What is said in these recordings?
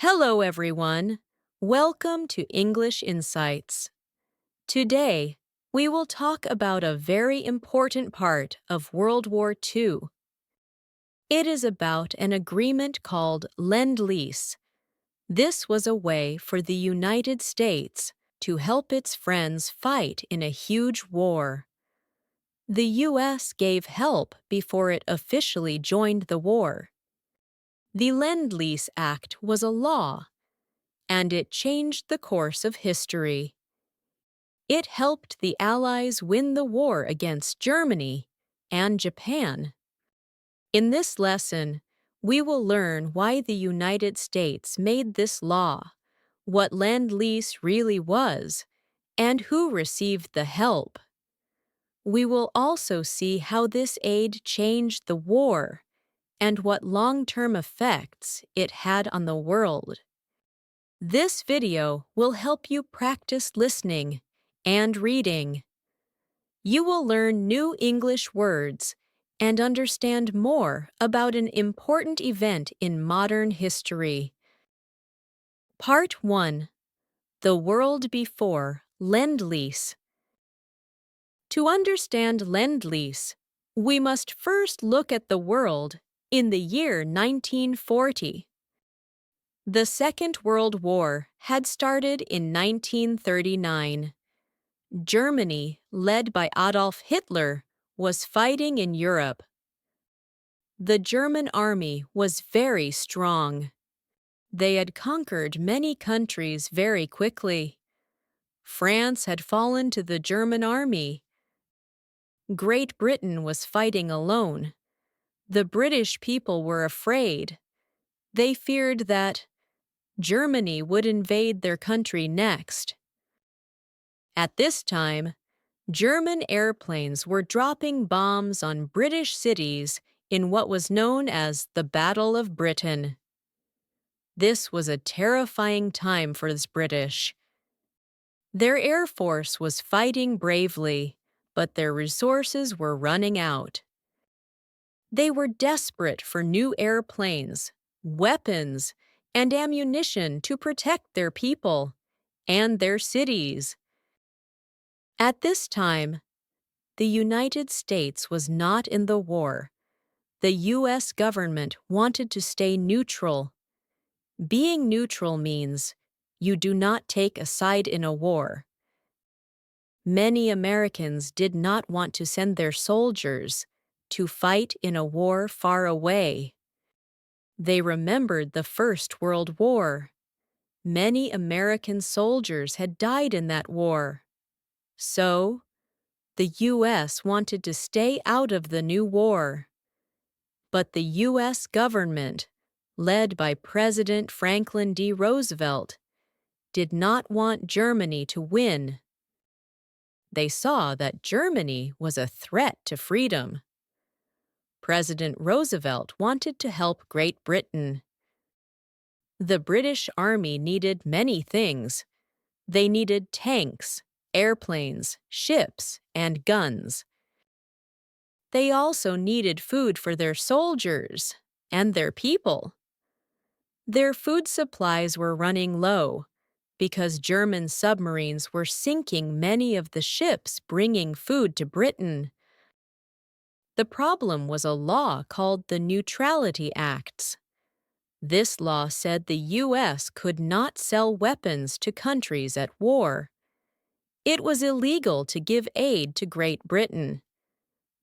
Hello, everyone. Welcome to English Insights. Today, we will talk about a very important part of World War II. It is about an agreement called Lend-Lease. This was a way for the United States to help its friends fight in a huge war. The U.S. gave help before it officially joined the war. The Lend-Lease Act was a law, and it changed the course of history. It helped the Allies win the war against Germany and Japan. In this lesson, we will learn why the United States made this law, what Lend-Lease really was, and who received the help. We will also see how this aid changed the war and what long-term effects it had on the world. This video will help you practice listening and reading. You will learn new English words and understand more about an important event in modern history. Part 1. The World Before Lend-Lease. To understand Lend-Lease, we must first look at the world in the year 1940. The Second World War had started in 1939. Germany, led by Adolf Hitler, was fighting in Europe. The German army was very strong. They had conquered many countries very quickly. France had fallen to the German army. Great Britain was fighting alone. The British people were afraid. They feared that Germany would invade their country next. At this time, German airplanes were dropping bombs on British cities in what was known as the Battle of Britain. This was a terrifying time for the British. Their air force was fighting bravely, but their resources were running out. They were desperate for new airplanes, weapons, and ammunition to protect their people and their cities. At this time, the United States was not in the war. The U.S. government wanted to stay neutral. Being neutral means you do not take a side in a war. Many Americans did not want to send their soldiers to fight in a war far away. They remembered the First World War. Many American soldiers had died in that war. So, the U.S. wanted to stay out of the new war. But the U.S. government, led by President Franklin D. Roosevelt, did not want Germany to win. They saw that Germany was a threat to freedom. President Roosevelt wanted to help Great Britain. The British Army needed many things. They needed tanks, airplanes, ships, and guns. They also needed food for their soldiers and their people. Their food supplies were running low because German submarines were sinking many of the ships bringing food to Britain. The problem was a law called the Neutrality Acts. This law said the U.S. could not sell weapons to countries at war. It was illegal to give aid to Great Britain.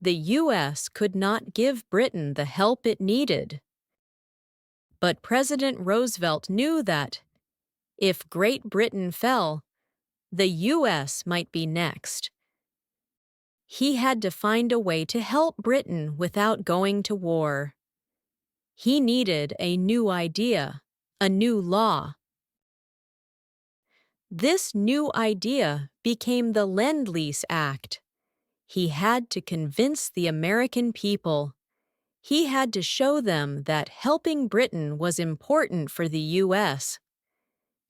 The U.S. could not give Britain the help it needed. But President Roosevelt knew that, if Great Britain fell, the U.S. might be next. He had to find a way to help Britain without going to war. He needed a new idea, a new law. This new idea became the Lend-Lease Act. He had to convince the American people. He had to show them that helping Britain was important for the U.S.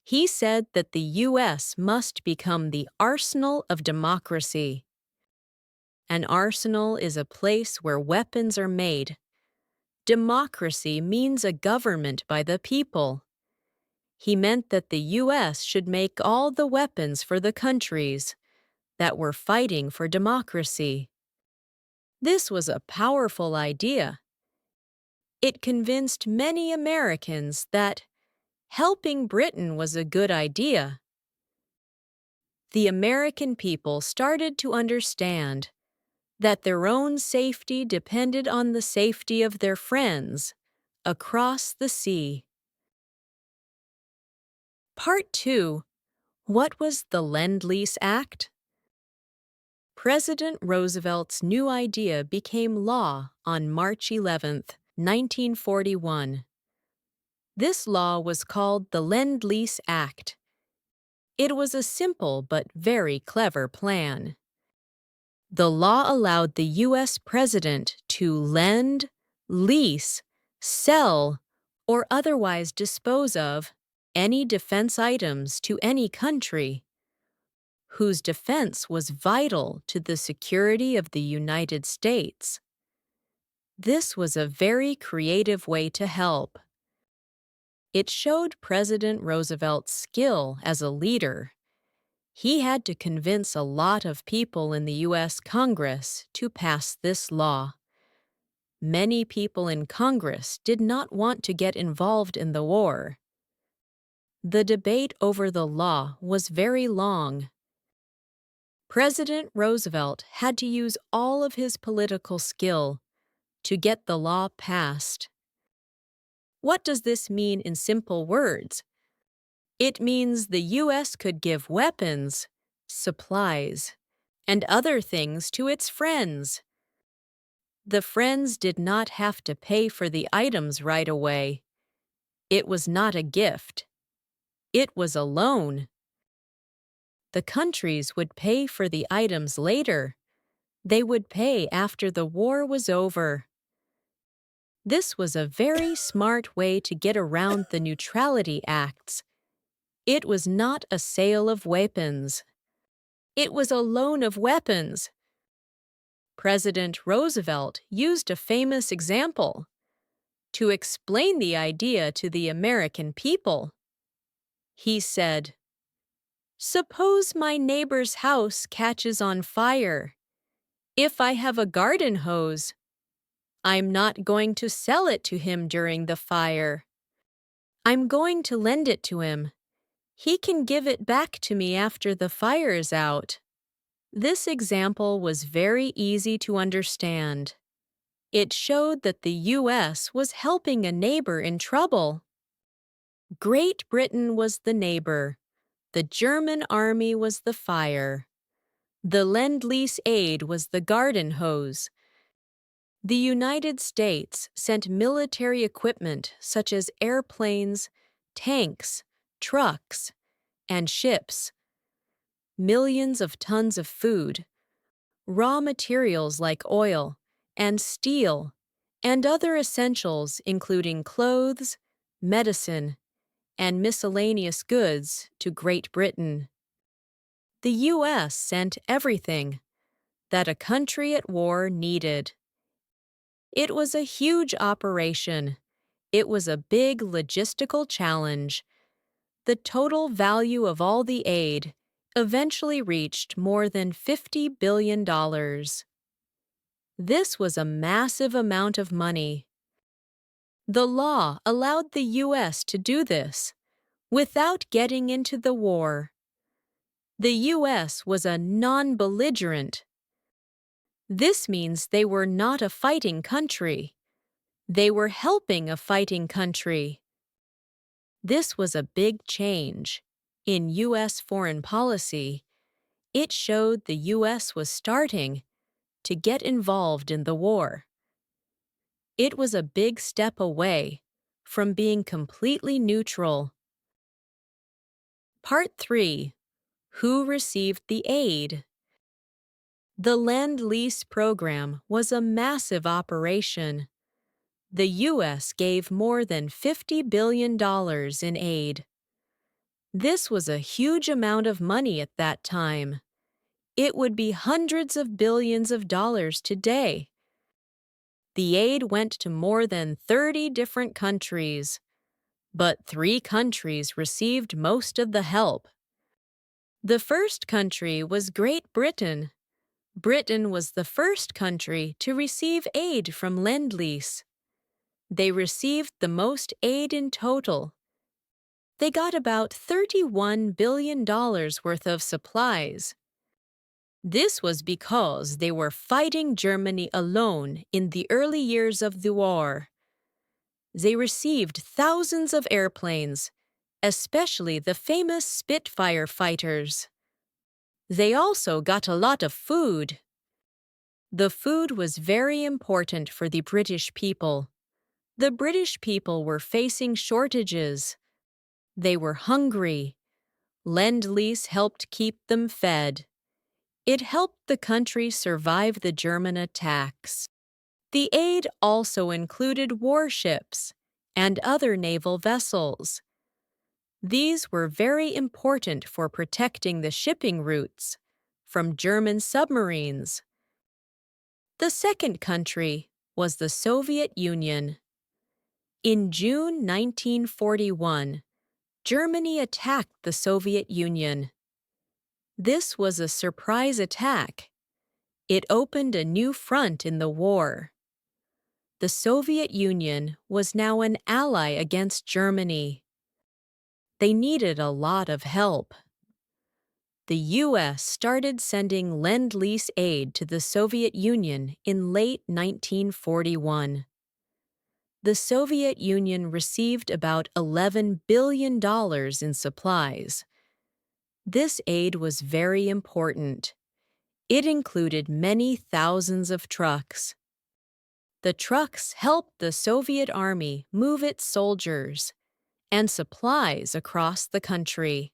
He said that the U.S. must become the arsenal of democracy. An arsenal is a place where weapons are made. Democracy means a government by the people. He meant that the U.S. should make all the weapons for the countries that were fighting for democracy. This was a powerful idea. It convinced many Americans that helping Britain was a good idea. The American people started to understand that their own safety depended on the safety of their friends across the sea. Part 2. What was the Lend-Lease Act? President Roosevelt's new idea became law on March 11, 1941. This law was called the Lend-Lease Act. It was a simple but very clever plan. The law allowed the U.S. president to lend, lease, sell, or otherwise dispose of any defense items to any country whose defense was vital to the security of the United States. This was a very creative way to help. It showed President Roosevelt's skill as a leader. He had to convince a lot of people in the U.S. Congress to pass this law. Many people in Congress did not want to get involved in the war. The debate over the law was very long. President Roosevelt had to use all of his political skill to get the law passed. What does this mean in simple words? It means the U.S. could give weapons, supplies, and other things to its friends. The friends did not have to pay for the items right away. It was not a gift. It was a loan. The countries would pay for the items later. They would pay after the war was over. This was a very smart way to get around the Neutrality Acts. It was not a sale of weapons. It was a loan of weapons. President Roosevelt used a famous example to explain the idea to the American people. He said, "Suppose my neighbor's house catches on fire. If I have a garden hose, I'm not going to sell it to him during the fire. I'm going to lend it to him. He can give it back to me after the fire is out." This example was very easy to understand. It showed that the U.S. was helping a neighbor in trouble. Great Britain was the neighbor. The German army was the fire. The Lend-Lease aid was the garden hose. The United States sent military equipment such as airplanes, tanks, trucks, and ships. Millions of tons of food, raw materials like oil and steel, and other essentials including clothes, medicine, and miscellaneous goods to Great Britain. The U.S. sent everything that a country at war needed. It was a huge operation. It was a big logistical challenge. The total value of all the aid eventually reached more than $50 billion. This was a massive amount of money. The law allowed the U.S. to do this without getting into the war. The U.S. was a non-belligerent. This means they were not a fighting country. They were helping a fighting country. This was a big change. In U.S. foreign policy, it showed the U.S. was starting to get involved in the war. It was a big step away from being completely neutral. Part 3. Who received the aid? The Lend-Lease program was a massive operation. The U.S. gave more than $50 billion in aid. This was a huge amount of money at that time. It would be hundreds of billions of dollars today. The aid went to more than 30 different countries. But three countries received most of the help. The first country was Great Britain. Britain was the first country to receive aid from Lend-Lease. They received the most aid in total. They got about $31 billion worth of supplies. This was because they were fighting Germany alone in the early years of the war. They received thousands of airplanes, especially the famous Spitfire fighters. They also got a lot of food. The food was very important for the British people. The British people were facing shortages. They were hungry. Lend-Lease helped keep them fed. It helped the country survive the German attacks. The aid also included warships and other naval vessels. These were very important for protecting the shipping routes from German submarines. The second country was the Soviet Union. In June 1941, Germany attacked the Soviet Union. This was a surprise attack. It opened a new front in the war. The Soviet Union was now an ally against Germany. They needed a lot of help. The U.S. started sending Lend-Lease aid to the Soviet Union in late 1941. The Soviet Union received about $11 billion in supplies. This aid was very important. It included many thousands of trucks. The trucks helped the Soviet Army move its soldiers and supplies across the country.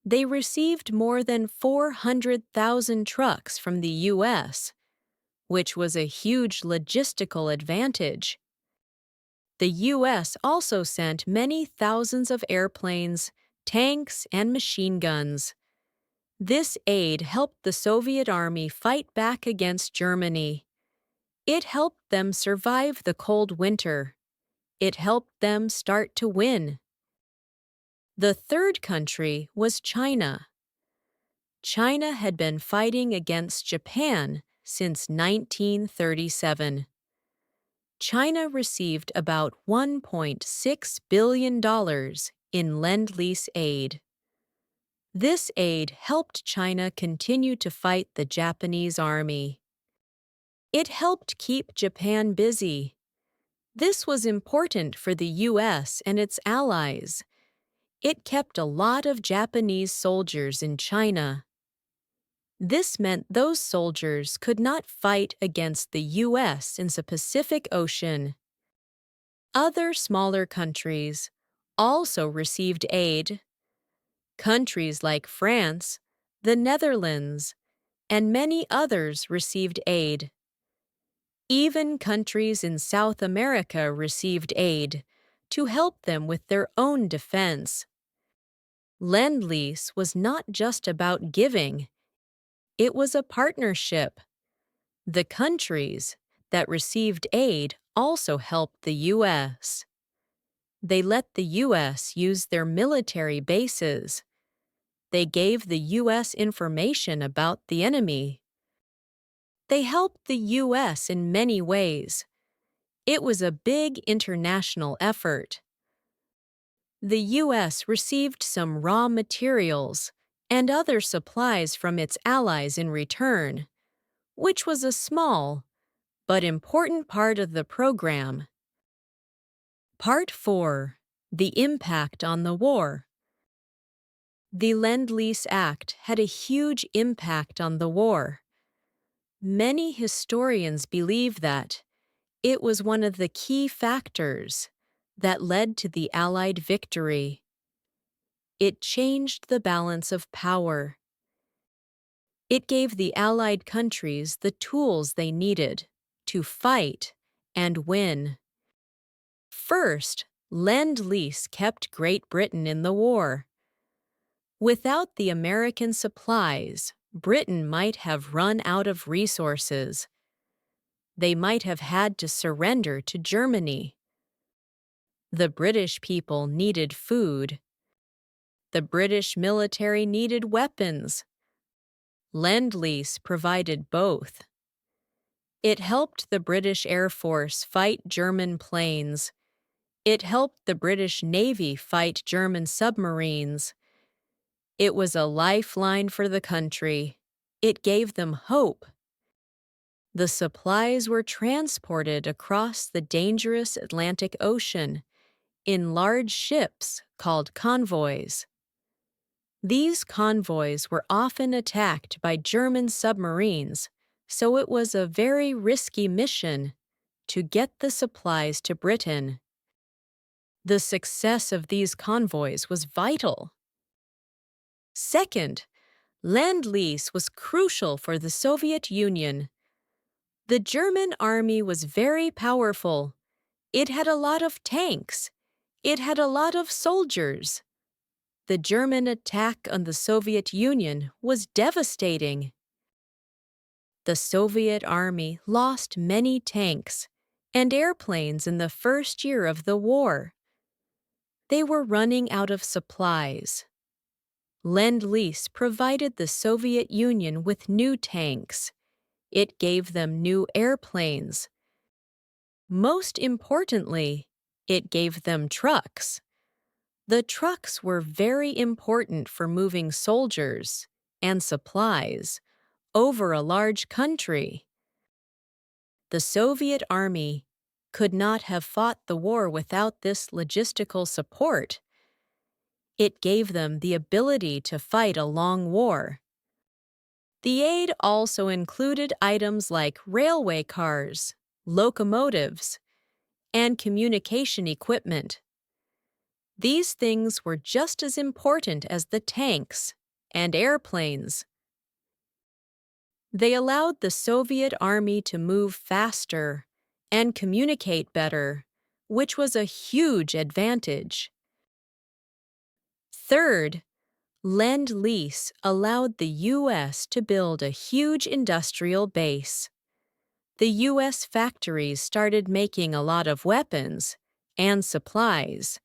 They received more than 400,000 trucks from the U.S., which was a huge logistical advantage. The U.S. also sent many thousands of airplanes, tanks, and machine guns. This aid helped the Soviet Army fight back against Germany. It helped them survive the cold winter. It helped them start to win. The third country was China. China had been fighting against Japan since 1937. China received about $1.6 billion in Lend-Lease aid. This aid helped China continue to fight the Japanese army. It helped keep Japan busy. This was important for the U.S. and its allies. It kept a lot of Japanese soldiers in China. This meant those soldiers could not fight against the U.S. in the Pacific Ocean. Other smaller countries also received aid. Countries like France, the Netherlands, and many others received aid. Even countries in South America received aid to help them with their own defense. Lend-Lease was not just about giving. It was a partnership. The countries that received aid also helped the U.S. They let the U.S. use their military bases. They gave the U.S. information about the enemy. They helped the U.S. in many ways. It was a big international effort. The U.S. received some raw materials and other supplies from its allies in return, which was a small but important part of the program. Part 4. The Impact on the War. The Lend-Lease Act had a huge impact on the war. Many historians believe that it was one of the key factors that led to the Allied victory. It changed the balance of power. It gave the Allied countries the tools they needed to fight and win. First, Lend-Lease kept Great Britain in the war. Without the American supplies, Britain might have run out of resources. They might have had to surrender to Germany. The British people needed food. The British military needed weapons. Lend-Lease provided both. It helped the British Air Force fight German planes. It helped the British Navy fight German submarines. It was a lifeline for the country. It gave them hope. The supplies were transported across the dangerous Atlantic Ocean in large ships called convoys. These convoys were often attacked by German submarines, so it was a very risky mission to get the supplies to Britain. The success of these convoys was vital. Second, Lend-Lease was crucial for the Soviet Union. The German army was very powerful. It had a lot of tanks. It had a lot of soldiers. The German attack on the Soviet Union was devastating. The Soviet army lost many tanks and airplanes in the first year of the war. They were running out of supplies. Lend-Lease provided the Soviet Union with new tanks. It gave them new airplanes. Most importantly, it gave them trucks. The trucks were very important for moving soldiers and supplies over a large country. The Soviet army could not have fought the war without this logistical support. It gave them the ability to fight a long war. The aid also included items like railway cars, locomotives, and communication equipment. These things were just as important as the tanks and airplanes. They allowed the Soviet army to move faster and communicate better, which was a huge advantage. Third, Lend-Lease allowed the U.S. to build a huge industrial base. The U.S. factories started making a lot of weapons and supplies.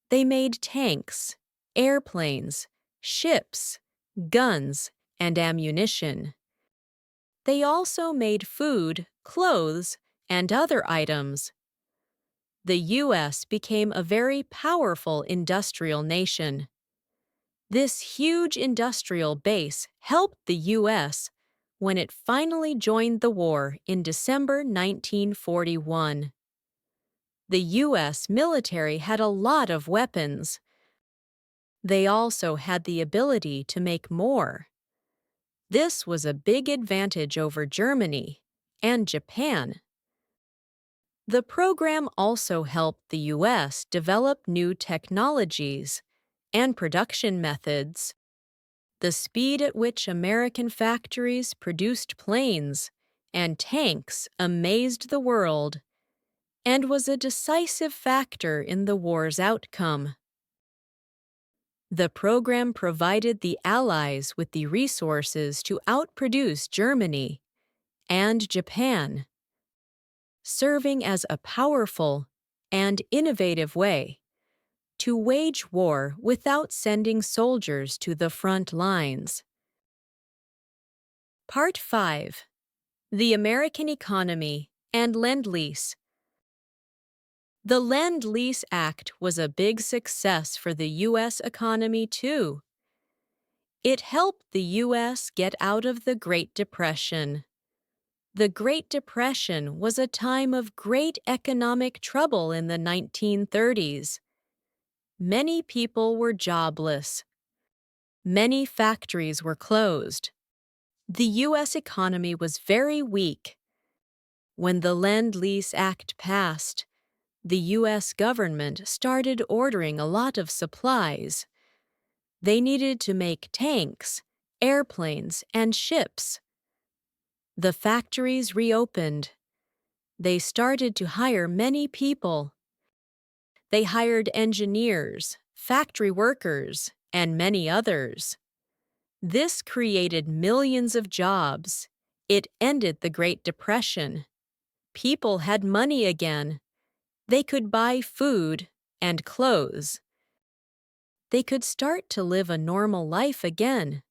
They made tanks, airplanes, ships, guns, and ammunition. They also made food, clothes, and other items. The U.S. became a very powerful industrial nation. This huge industrial base helped the U.S. when it finally joined the war in December 1941. The U.S. military had a lot of weapons. They also had the ability to make more. This was a big advantage over Germany and Japan. The program also helped the U.S. develop new technologies and production methods. The speed at which American factories produced planes and tanks amazed the world and was a decisive factor in the war's outcome. The program provided the Allies with the resources to outproduce Germany and Japan, serving as a powerful and innovative way to wage war without sending soldiers to the front lines. Part 5. The American Economy and Lend-Lease. The Lend-Lease Act was a big success for the U.S. economy, too. It helped the U.S. get out of the Great Depression. The Great Depression was a time of great economic trouble in the 1930s. Many people were jobless. Many factories were closed. The U.S. economy was very weak. When the Lend-Lease Act passed, the U.S. government started ordering a lot of supplies. They needed to make tanks, airplanes, and ships. The factories reopened. They started to hire many people. They hired engineers, factory workers, and many others. This created millions of jobs. It ended the Great Depression. People had money again. They could buy food, and clothes. They could start to live a normal life again.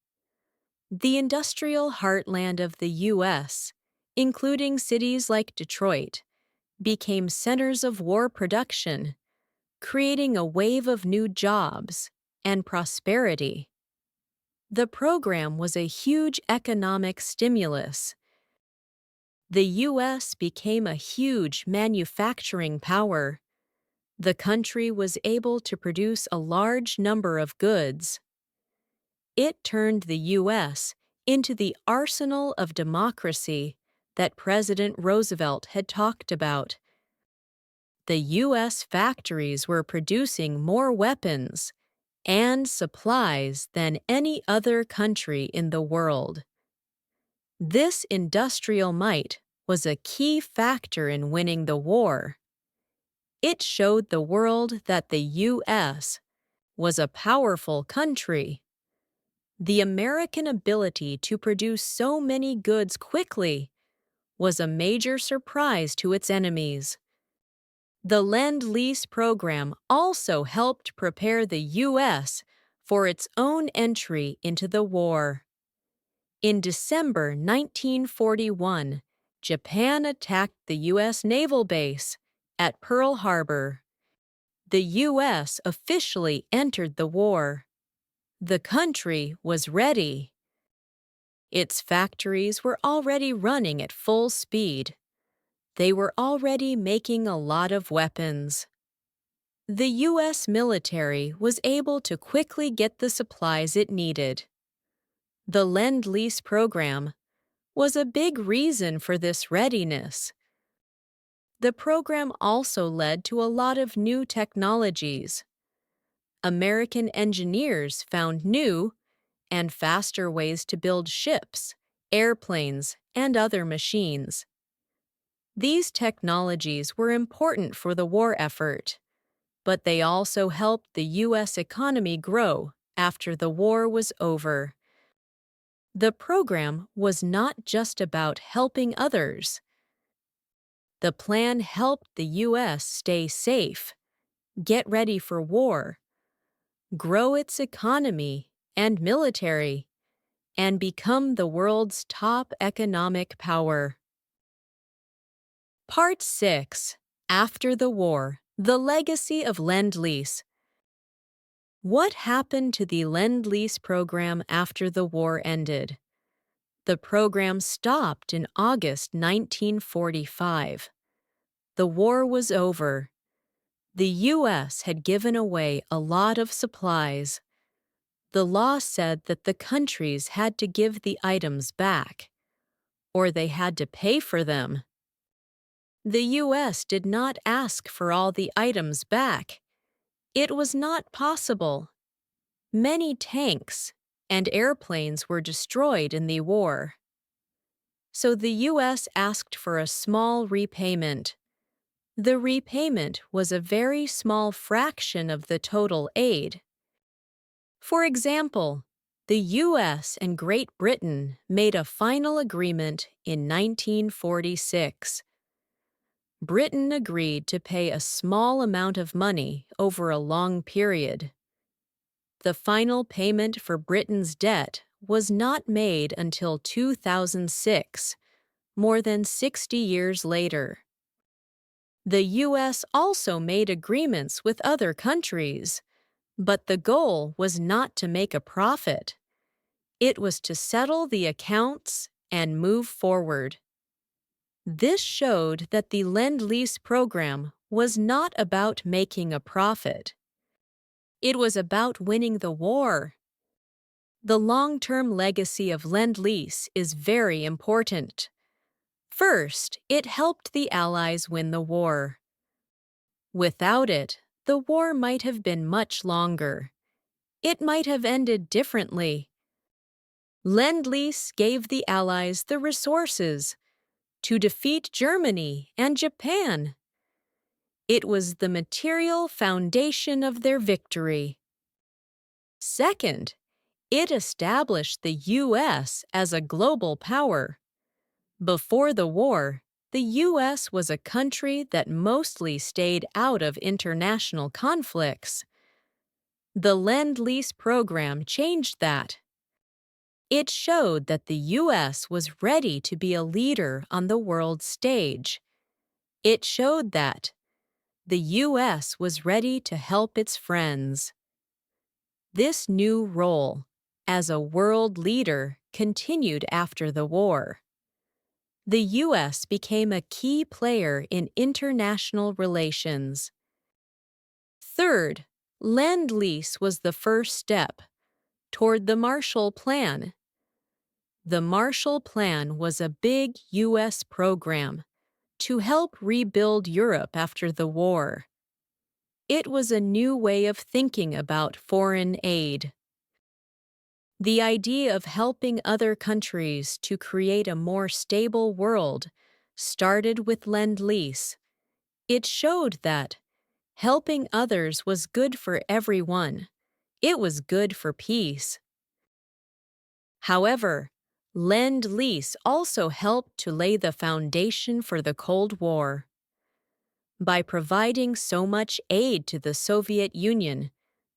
The industrial heartland of the U.S., including cities like Detroit, became centers of war production, creating a wave of new jobs and prosperity. The program was a huge economic stimulus. The U.S. became a huge manufacturing power. The country was able to produce a large number of goods. It turned the U.S. into the arsenal of democracy that President Roosevelt had talked about. The U.S. factories were producing more weapons and supplies than any other country in the world. This industrial might was a key factor in winning the war. It showed the world that the U.S. was a powerful country. The American ability to produce so many goods quickly was a major surprise to its enemies. The Lend-Lease program also helped prepare the U.S. for its own entry into the war. In December 1941, Japan attacked the U.S. naval base at Pearl Harbor. The U.S. officially entered the war. The country was ready. Its factories were already running at full speed. They were already making a lot of weapons. The U.S. military was able to quickly get the supplies it needed. The Lend-Lease program was a big reason for this readiness. The program also led to a lot of new technologies. American engineers found new and faster ways to build ships, airplanes, and other machines. These technologies were important for the war effort, but they also helped the U.S. economy grow after the war was over. The program was not just about helping others. The plan helped the U.S. stay safe, get ready for war, grow its economy and military, and become the world's top economic power. Part 6. After the War, the Legacy of Lend-Lease. What happened to the Lend-Lease program after the war ended? The program stopped in August 1945. The war was over. The U.S. had given away a lot of supplies. The law said that the countries had to give the items back, or they had to pay for them. The U.S. did not ask for all the items back. It was not possible. Many tanks and airplanes were destroyed in the war. So the U.S. asked for a small repayment. The repayment was a very small fraction of the total aid. For example, the U.S. and Great Britain made a final agreement in 1946. Britain agreed to pay a small amount of money over a long period. The final payment for Britain's debt was not made until 2006, more than 60 years later. The U.S. also made agreements with other countries, but the goal was not to make a profit. It was to settle the accounts and move forward. This showed that the Lend-Lease program was not about making a profit. It was about winning the war. The long-term legacy of Lend-Lease is very important. First, it helped the Allies win the war. Without it, the war might have been much longer. It might have ended differently. Lend-Lease gave the Allies the resources to defeat Germany and Japan. It was the material foundation of their victory. Second, it established the U.S. as a global power. Before the war, The U.S. was a country that mostly stayed out of international conflicts. The Lend-Lease program changed that. It showed that the U.S. was ready to be a leader on the world stage. It showed that the U.S. was ready to help its friends. This new role, as a world leader, continued after the war. The U.S. became a key player in international relations. Third, Lend-Lease was the first step toward the Marshall Plan. The Marshall Plan was a big U.S. program to help rebuild Europe after the war. It was a new way of thinking about foreign aid. The idea of helping other countries to create a more stable world started with Lend-Lease. It showed that helping others was good for everyone. It was good for peace. However, Lend-Lease also helped to lay the foundation for the Cold War. By providing so much aid to the Soviet Union,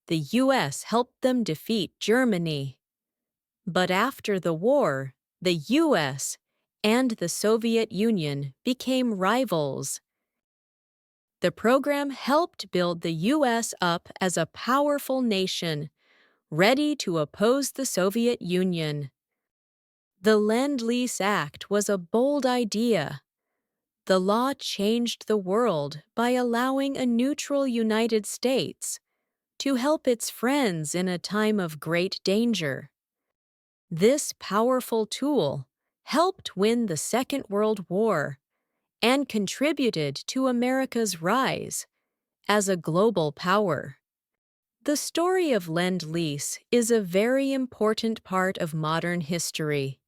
the U.S. helped them defeat Germany. But after the war, the U.S. and the Soviet Union became rivals. The program helped build the U.S. up as a powerful nation, ready to oppose the Soviet Union. The Lend-Lease Act was a bold idea. The law changed the world by allowing a neutral United States to help its friends in a time of great danger. This powerful tool helped win the Second World War and contributed to America's rise as a global power. The story of Lend-Lease is a very important part of modern history.